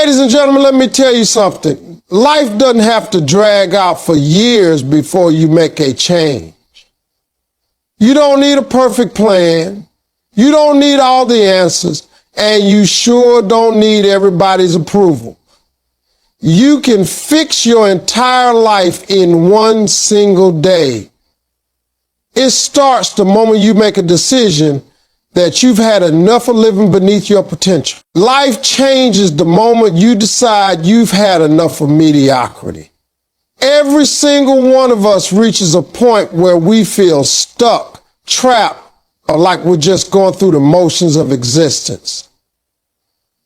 Ladies and gentlemen, let me tell you something. Life doesn't have to drag out for years before you make a change. You don't need a perfect plan. You don't need all the answers. And you sure don't need everybody's approval. You can fix your entire life in one single day. It starts the moment you make a decision that you've had enough of living beneath your potential. Life changes the moment you decide you've had enough of mediocrity. Every single one of us reaches a point where we feel stuck, trapped, or like we're just going through the motions of existence.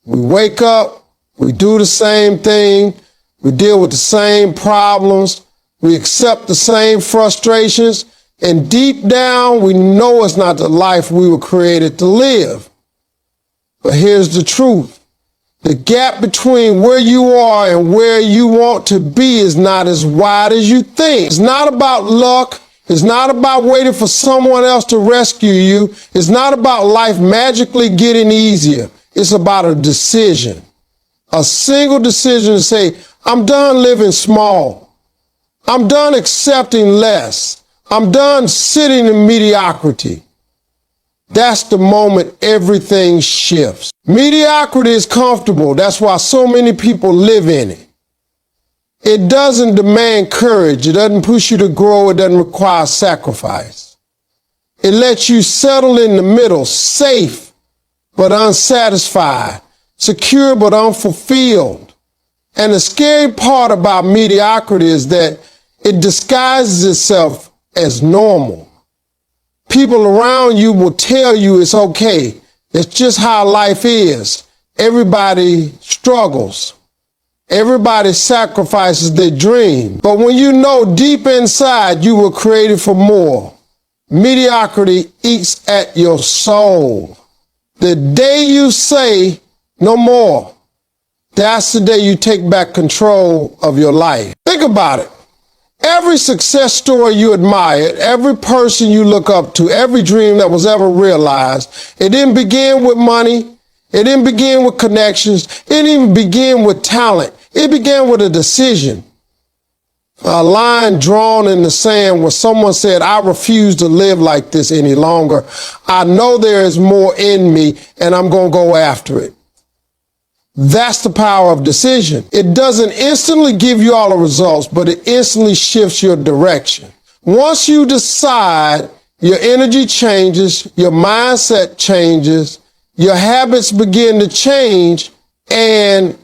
We wake up, we do the same thing, we deal with the same problems, we accept the same frustrations, and deep down, we know it's not the life we were created to live. But here's the truth. The gap between where you are and where you want to be is not as wide as you think. It's not about luck. It's not about waiting for someone else to rescue you. It's not about life magically getting easier. It's about a decision. A single decision to say, I'm done living small. I'm done accepting less. I'm done sitting in mediocrity. That's the moment everything shifts. Mediocrity is comfortable. That's why so many people live in it. It doesn't demand courage. It doesn't push you to grow. It doesn't require sacrifice. It lets you settle in the middle, safe but unsatisfied, secure but unfulfilled. And the scary part about mediocrity is that it disguises itself as normal. People around you will tell you it's okay. It's just how life is. Everybody struggles. Everybody sacrifices their dream. But when you know deep inside you were created for more, mediocrity eats at your soul. The day you say no more, that's the day you take back control of your life. Think about it. Every success story you admire, every person you look up to, every dream that was ever realized, it didn't begin with money. It didn't begin with connections. It didn't even begin with talent. It began with a decision. A line drawn in the sand where someone said, I refuse to live like this any longer. I know there is more in me and I'm going to go after it. That's the power of decision. It doesn't instantly give you all the results, but it instantly shifts your direction. Once you decide, your energy changes, your mindset changes, your habits begin to change, and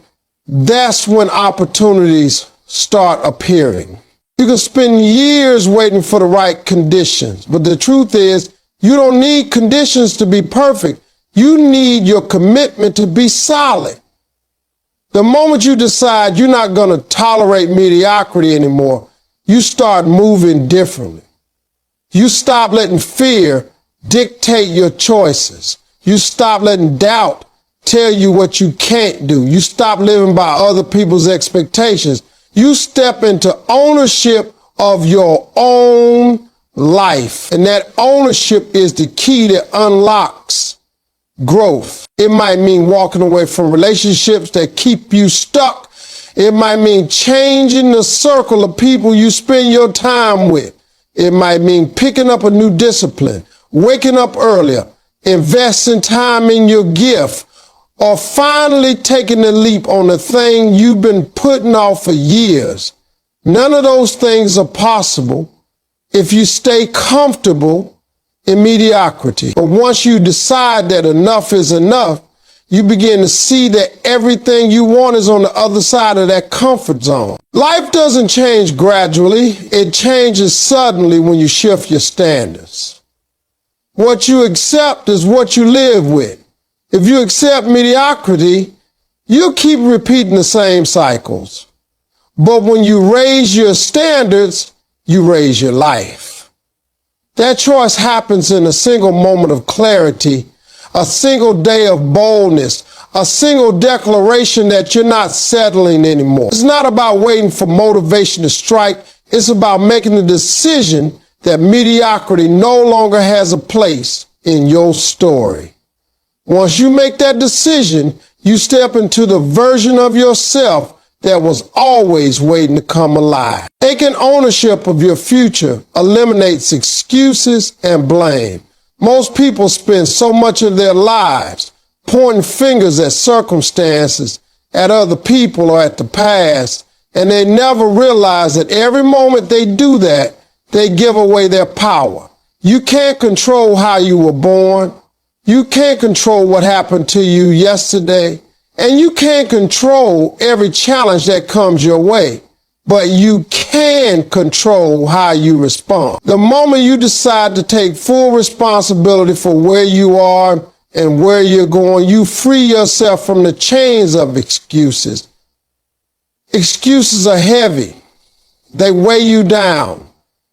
that's when opportunities start appearing. You can spend years waiting for the right conditions, but the truth is, you don't need conditions to be perfect. You need your commitment to be solid. The moment you decide you're not going to tolerate mediocrity anymore, you start moving differently. You stop letting fear dictate your choices. You stop letting doubt tell you what you can't do. You stop living by other people's expectations. You step into ownership of your own life. And that ownership is the key that unlocks growth. It might mean walking away from relationships that keep you stuck. It might mean changing the circle of people you spend your time with. It might mean picking up a new discipline, waking up earlier, investing time in your gift, or finally taking the leap on the thing you've been putting off for years. None of those things are possible if you stay comfortable in mediocrity. But once you decide that enough is enough, you begin to see that everything you want is on the other side of that comfort zone. Life doesn't change gradually. It changes suddenly when you shift your standards. What you accept is what you live with. If you accept mediocrity, you'll keep repeating the same cycles. But when you raise your standards, you raise your life. That choice happens in a single moment of clarity, a single day of boldness, a single declaration that you're not settling anymore. It's not about waiting for motivation to strike. It's about making the decision that mediocrity no longer has a place in your story. Once you make that decision, You step into the version of yourself that was always waiting to come alive. Taking ownership of your future eliminates excuses and blame. Most people spend so much of their lives pointing fingers at circumstances, at other people, or at the past, and they never realize that every moment they do that, they give away their power. You can't control how you were born. You can't control what happened to you yesterday. And you can't control every challenge that comes your way. But you can control how you respond. The moment you decide to take full responsibility for where you are and where you're going, you free yourself from the chains of excuses. Excuses are heavy. They weigh you down.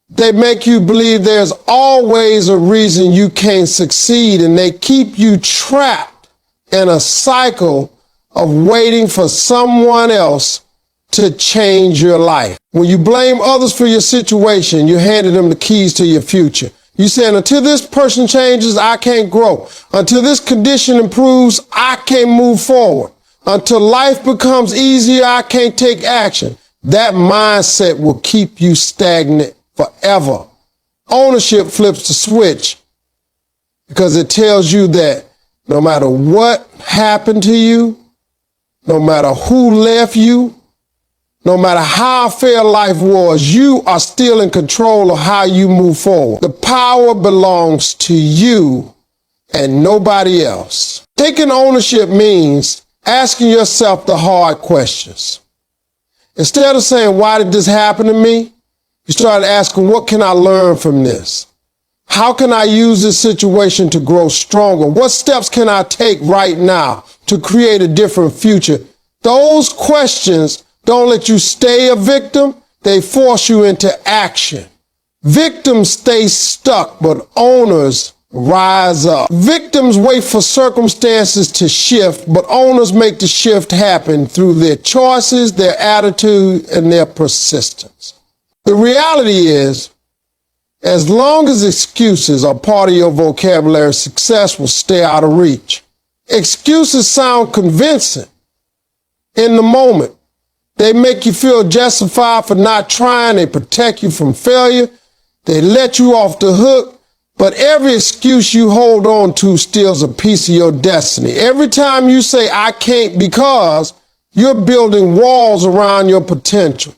They make you believe there's always a reason you can't succeed, and they keep you trapped in a cycle of waiting for someone else to change your life. When you blame others for your situation, you're handing them the keys to your future. You're saying, until this person changes, I can't grow. Until this condition improves, I can't move forward. Until life becomes easier, I can't take action. That mindset will keep you stagnant forever. Ownership flips the switch because it tells you that no matter what happened to you, no matter who left you, no matter how fair life was, you are still in control of how you move forward. The power belongs to you and nobody else. Taking ownership means asking yourself the hard questions. Instead of saying, why did this happen to me? You start asking, what can I learn from this? How can I use this situation to grow stronger? What steps can I take right now to create a different future? Those questions don't let you stay a victim. They force you into action. Victims stay stuck, but owners rise up. Victims wait for circumstances to shift, but owners make the shift happen through their choices, their attitude, and their persistence. The reality is, as long as excuses are part of your vocabulary, success will stay out of reach. Excuses sound convincing in the moment. They make you feel justified for not trying. They protect you from failure. They let you off the hook. But every excuse you hold on to steals a piece of your destiny. Every time you say, I can't because, you're building walls around your potential.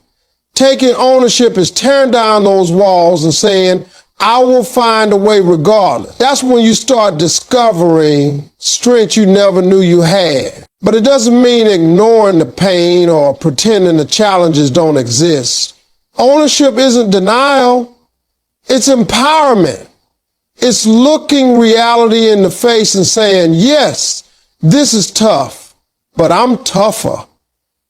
Taking ownership is tearing down those walls and saying, I will find a way regardless. That's when you start discovering strength you never knew you had. But it doesn't mean ignoring the pain or pretending the challenges don't exist. Ownership isn't denial. It's empowerment. It's looking reality in the face and saying, yes, this is tough, but I'm tougher.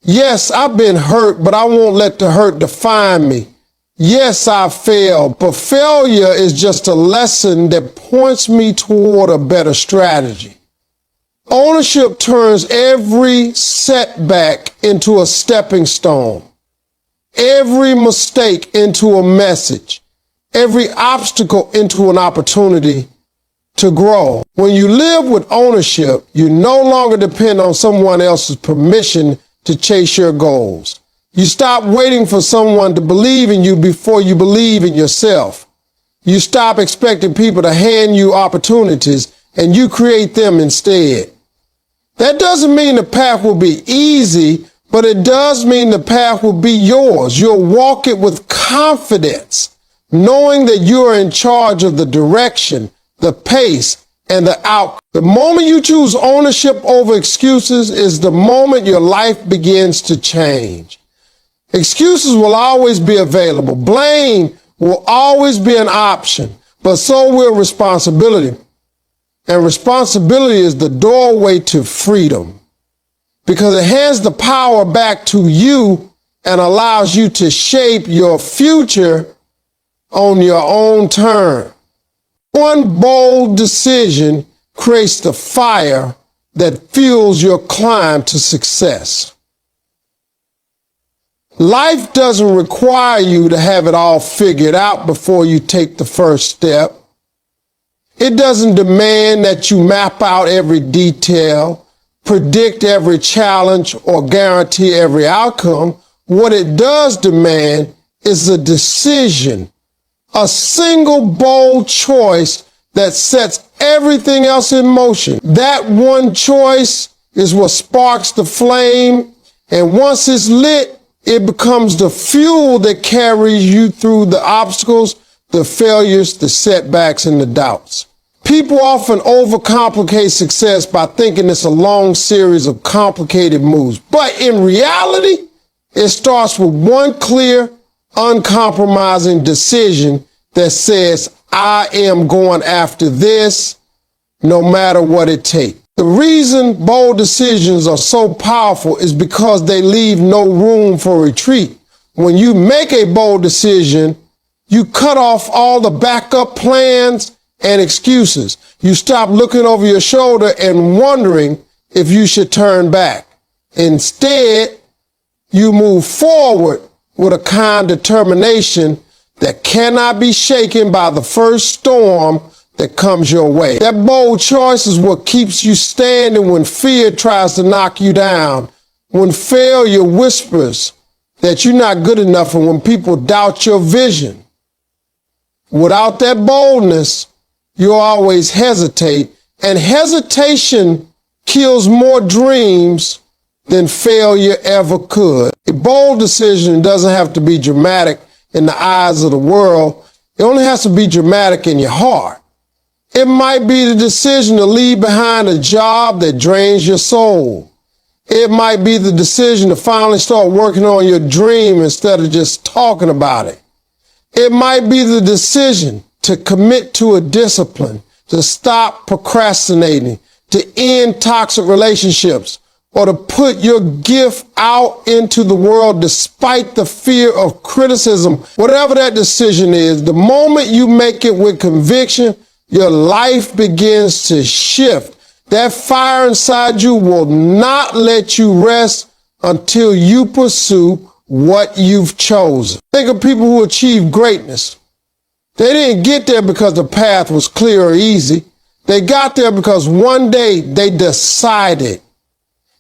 Yes, I've been hurt, but I won't let the hurt define me. Yes, I failed, but failure is just a lesson that points me toward a better strategy. Ownership turns every setback into a stepping stone, every mistake into a message, every obstacle into an opportunity to grow. When you live with ownership, you no longer depend on someone else's permission to chase your goals. You stop waiting for someone to believe in you before you believe in yourself. You stop expecting people to hand you opportunities and you create them instead. That doesn't mean the path will be easy, but it does mean the path will be yours. You'll walk it with confidence, knowing that you are in charge of the direction, the pace, and the outcome. The moment you choose ownership over excuses is the moment your life begins to change. Excuses will always be available. Blame will always be an option, but so will responsibility. And responsibility is the doorway to freedom because it hands the power back to you and allows you to shape your future on your own terms. One bold decision creates the fire that fuels your climb to success. Life doesn't require you to have it all figured out before you take the first step. It doesn't demand that you map out every detail. predict every challenge or guarantee every outcome. What it does demand is a decision, a single bold choice that sets everything else in motion. That one choice is what sparks the flame, and once it's lit, it becomes the fuel that carries you through the obstacles, the failures, the setbacks, and the doubts. People often overcomplicate success by thinking it's a long series of complicated moves. But in reality, it starts with one clear, uncompromising decision that says, I am going after this no matter what it takes. The reason bold decisions are so powerful is because they leave no room for retreat. When you make a bold decision, you cut off all the backup plans and excuses. You stop looking over your shoulder and wondering if you should turn back. Instead, you move forward with a kind determination that cannot be shaken by the first storm that comes your way. That bold choice is what keeps you standing when fear tries to knock you down, when failure whispers that you're not good enough, and when people doubt your vision. Without that boldness, you'll always hesitate, and hesitation kills more dreams than failure ever could. A bold decision doesn't have to be dramatic in the eyes of the world. It only has to be dramatic in your heart. It might be the decision to leave behind a job that drains your soul. It might be the decision to finally start working on your dream instead of just talking about it. It might be the decision to commit to a discipline, to stop procrastinating, to end toxic relationships, or to put your gift out into the world despite the fear of criticism. Whatever that decision is, the moment you make it with conviction, your life begins to shift. That fire inside you will not let you rest until you pursue what you've chosen. Think of people who achieve greatness. They didn't get there because the path was clear or easy. They got there because one day they decided.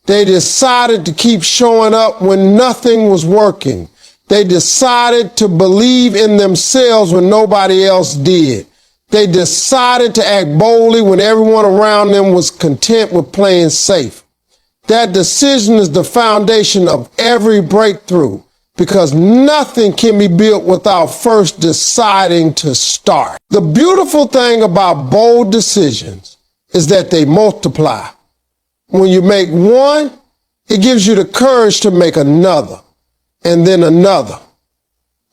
They decided to keep showing up when nothing was working. They decided to believe in themselves when nobody else did. They decided to act boldly when everyone around them was content with playing safe. That decision is the foundation of every breakthrough, because nothing can be built without first deciding to start. The beautiful thing about bold decisions is that they multiply. When you make one, it gives you the courage to make another, and then another.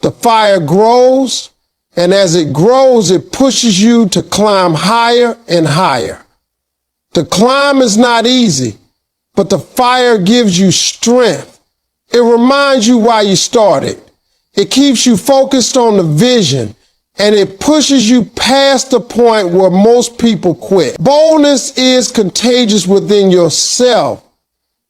The fire grows, and as it grows, it pushes you to climb higher and higher. The climb is not easy, but the fire gives you strength. It reminds you why you started. It keeps you focused on the vision, and it pushes you past the point where most people quit. Boldness is contagious within yourself.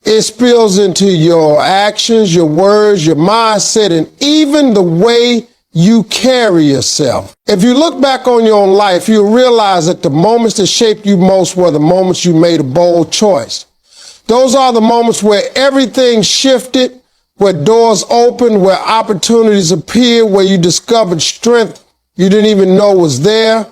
It spills into your actions, your words, your mindset, and even the way you carry yourself. If you look back on your own life, you'll realize that the moments that shaped you most were the moments you made a bold choice. Those are the moments where everything shifted, where doors opened, where opportunities appeared, where you discovered strength you didn't even know was there.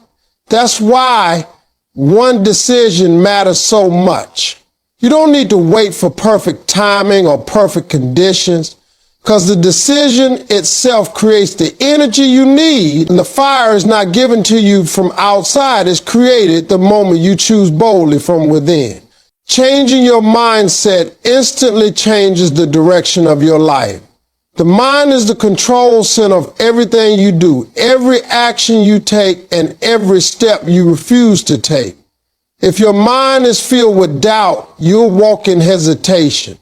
That's why one decision matters so much. You don't need to wait for perfect timing or perfect conditions, because the decision itself creates the energy you need, and the fire is not given to you from outside. It's created the moment you choose boldly from within. Changing your mindset instantly changes the direction of your life. The mind is the control center of everything you do, every action you take, and every step you refuse to take. If your mind is filled with doubt, you'll walk in hesitation.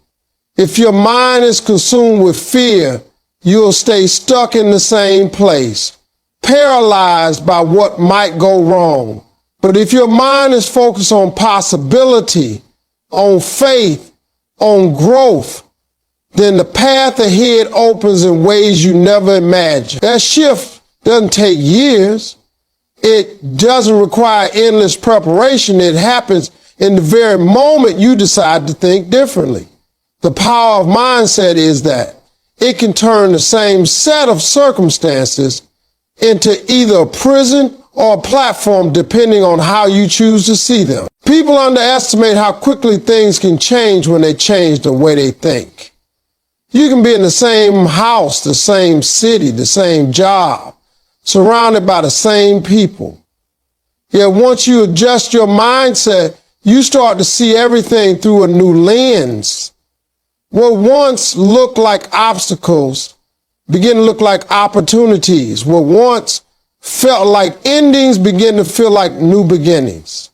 If your mind is consumed with fear, you'll stay stuck in the same place, paralyzed by what might go wrong. But if your mind is focused on possibility, on faith, on growth, then the path ahead opens in ways you never imagined. That shift doesn't take years. It doesn't require endless preparation. It happens in the very moment you decide to think differently. The power of mindset is that it can turn the same set of circumstances into either a prison or a platform depending on how you choose to see them. People underestimate how quickly things can change when they change the way they think. You can be in the same house, the same city, the same job, surrounded by the same people. Yet once you adjust your mindset, you start to see everything through a new lens. What once looked like obstacles begin to look like opportunities. What once felt like endings begin to feel like new beginnings.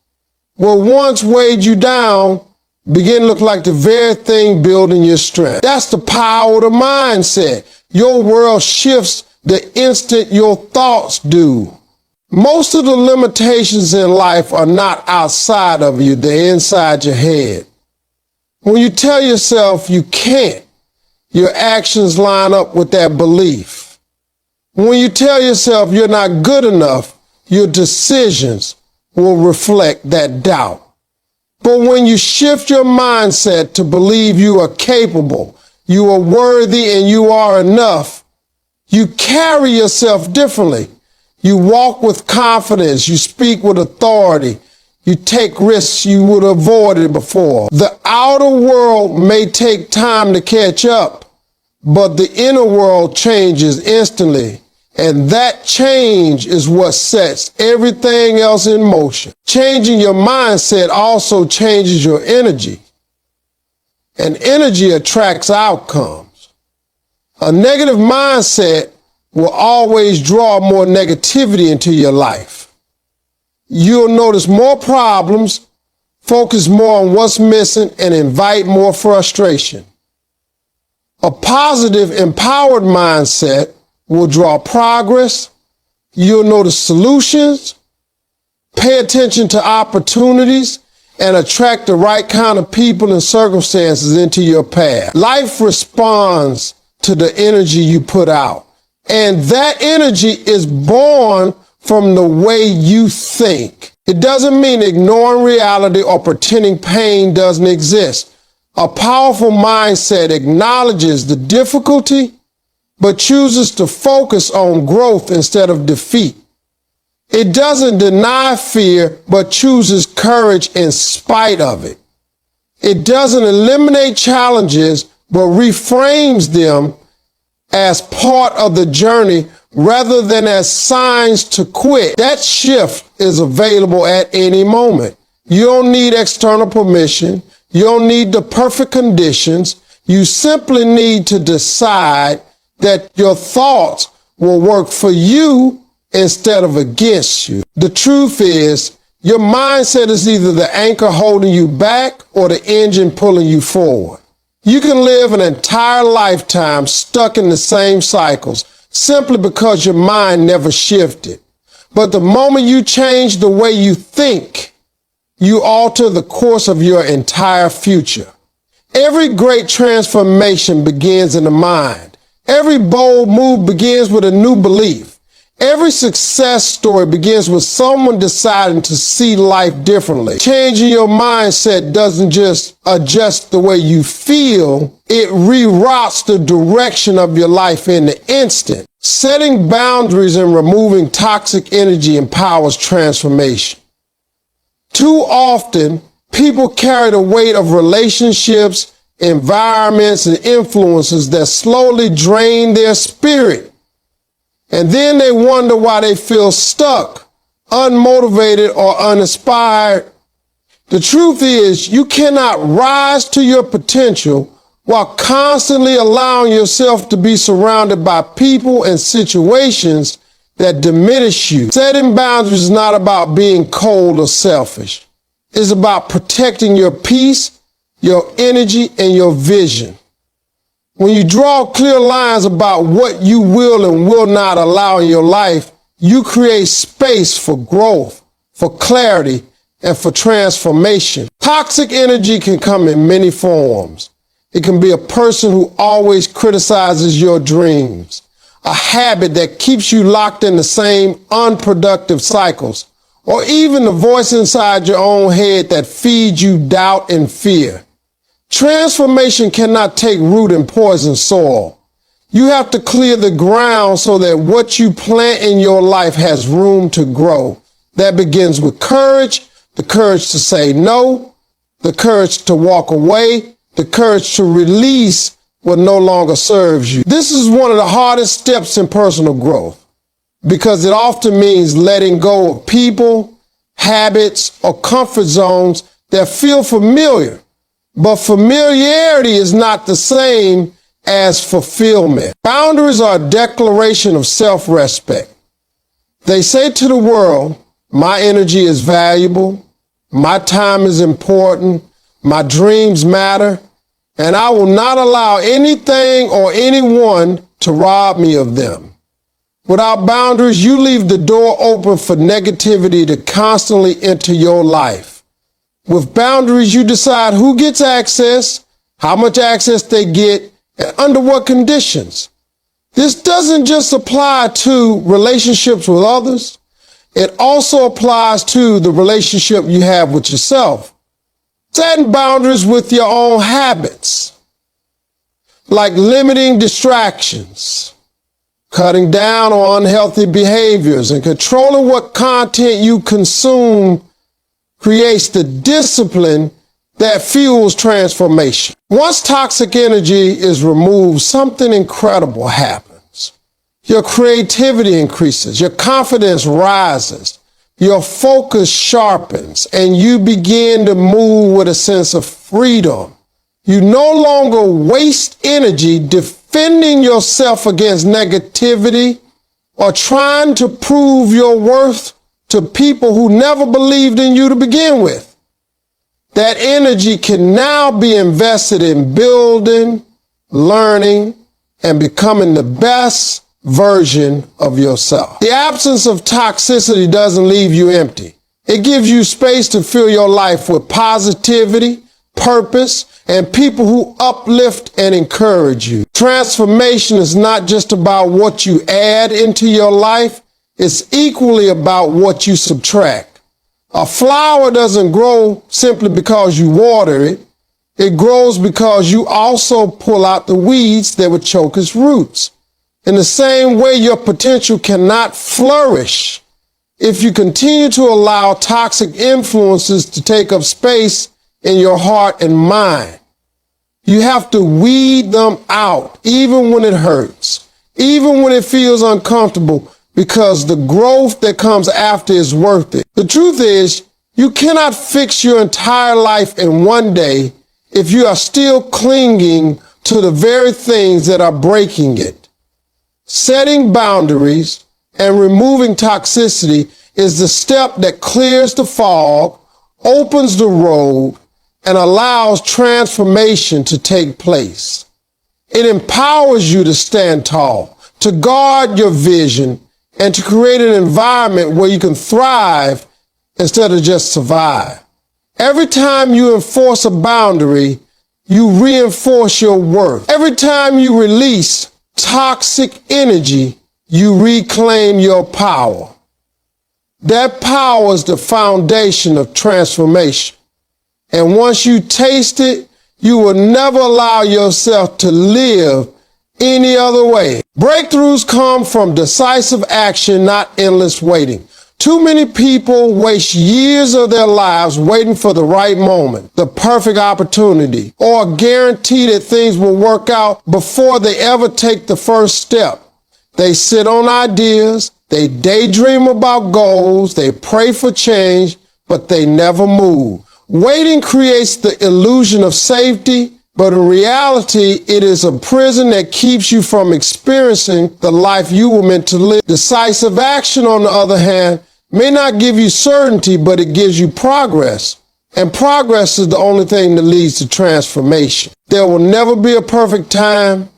What once weighed you down begin to look like the very thing building your strength. That's the power of the mindset. Your world shifts the instant your thoughts do. Most of the limitations in life are not outside of you, they're inside your head. When you tell yourself you can't, your actions line up with that belief. When you tell yourself you're not good enough, your decisions will reflect that doubt. But when you shift your mindset to believe you are capable, you are worthy, and you are enough, you carry yourself differently. You walk with confidence. You speak with authority. You take risks you would have avoided before. The outer world may take time to catch up, but the inner world changes instantly. And that change is what sets everything else in motion. Changing your mindset also changes your energy. And energy attracts outcomes. A negative mindset will always draw more negativity into your life. You'll notice more problems, focus more on what's missing, and invite more frustration. A positive, empowered mindset will draw progress. You'll notice solutions, pay attention to opportunities, and attract the right kind of people and circumstances into your path. Life responds to the energy you put out. And that energy is born from the way you think. It doesn't mean ignoring reality or pretending pain doesn't exist. A powerful mindset acknowledges the difficulty, but chooses to focus on growth instead of defeat. It doesn't deny fear, but chooses courage in spite of it. It doesn't eliminate challenges, but reframes them as part of the journey rather than as signs to quit. That shift is available at any moment. You don't need external permission. You don't need the perfect conditions. You simply need to decide that your thoughts will work for you instead of against you. The truth is, your mindset is either the anchor holding you back or the engine pulling you forward. You can live an entire lifetime stuck in the same cycles simply because your mind never shifted. But the moment you change the way you think, you alter the course of your entire future. Every great transformation begins in the mind. Every bold move begins with a new belief. Every success story begins with someone deciding to see life differently. Changing your mindset doesn't just adjust the way you feel, it reroutes the direction of your life in the instant. Setting boundaries and removing toxic energy empowers transformation. Too often, people carry the weight of relationships, environments, and influences that slowly drain their spirit. And then they wonder why they feel stuck, unmotivated, or uninspired. The truth is, you cannot rise to your potential while constantly allowing yourself to be surrounded by people and situations that diminish you. Setting boundaries is not about being cold or selfish. It's about protecting your peace, your energy, and your vision. When you draw clear lines about what you will and will not allow in your life, you create space for growth, for clarity, and for transformation. Toxic energy can come in many forms. It can be a person who always criticizes your dreams, a habit that keeps you locked in the same unproductive cycles, or even the voice inside your own head that feeds you doubt and fear. Transformation cannot take root in poison soil. You have to clear the ground so that what you plant in your life has room to grow. That begins with courage, the courage to say no, the courage to walk away, the courage to release what no longer serves you. This is one of the hardest steps in personal growth because it often means letting go of people, habits, or comfort zones that feel familiar. But familiarity is not the same as fulfillment. Boundaries are a declaration of self-respect. They say to the world, my energy is valuable, my time is important, my dreams matter, and I will not allow anything or anyone to rob me of them. Without boundaries, you leave the door open for negativity to constantly enter your life. With boundaries, you decide who gets access, how much access they get, and under what conditions. This doesn't just apply to relationships with others. It also applies to the relationship you have with yourself. Setting boundaries with your own habits, like limiting distractions, cutting down on unhealthy behaviors, and controlling what content you consume creates the discipline that fuels transformation. Once toxic energy is removed, something incredible happens. Your creativity increases, your confidence rises, your focus sharpens, and you begin to move with a sense of freedom. You no longer waste energy defending yourself against negativity or trying to prove your worth to people who never believed in you to begin with. That energy can now be invested in building, learning, and becoming the best version of yourself. The absence of toxicity doesn't leave you empty. It gives you space to fill your life with positivity, purpose, and people who uplift and encourage you. Transformation is not just about what you add into your life, it's equally about what you subtract. A flower doesn't grow simply because you water it. It grows because you also pull out the weeds that would choke its roots. In the same way, your potential cannot flourish if you continue to allow toxic influences to take up space in your heart and mind. You have to weed them out, even when it hurts, even when it feels uncomfortable, because the growth that comes after is worth it. The truth is, you cannot fix your entire life in one day if you are still clinging to the very things that are breaking it. Setting boundaries and removing toxicity is the step that clears the fog, opens the road, and allows transformation to take place. It empowers you to stand tall, to guard your vision, and to create an environment where you can thrive instead of just survive. Every time you enforce a boundary, you reinforce your worth. Every time you release toxic energy, you reclaim your power. That power is the foundation of transformation. And once you taste it, you will never allow yourself to live any other way. Breakthroughs come from decisive action, not endless waiting. Too many people waste years of their lives waiting for the right moment, the perfect opportunity, or a guarantee that things will work out before they ever take the first step. They sit on ideas, they daydream about goals, they pray for change, but they never move. Waiting creates the illusion of safety, but in reality, it is a prison that keeps you from experiencing the life you were meant to live. Decisive action, on the other hand, may not give you certainty, but it gives you progress. And progress is the only thing that leads to transformation. There will never be a perfect time.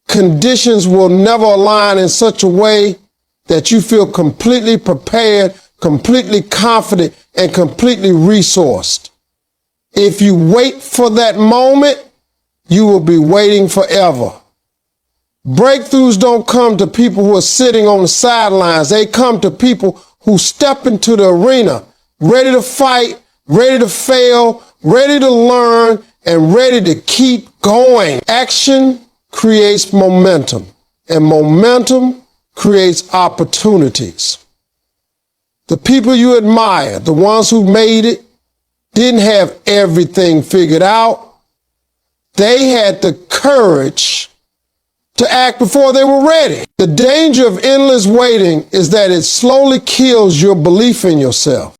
Conditions will never align in such a way that you feel completely prepared, completely confident, and completely resourced. If you wait for that moment, you will be waiting forever. Breakthroughs don't come to people who are sitting on the sidelines. They come to people who step into the arena ready to fight, ready to fail, ready to learn, and ready to keep going. Action creates momentum, and momentum creates opportunities. The people you admire, the ones who made it, didn't have everything figured out. They had the courage to act before they were ready. The danger of endless waiting is that it slowly kills your belief in yourself.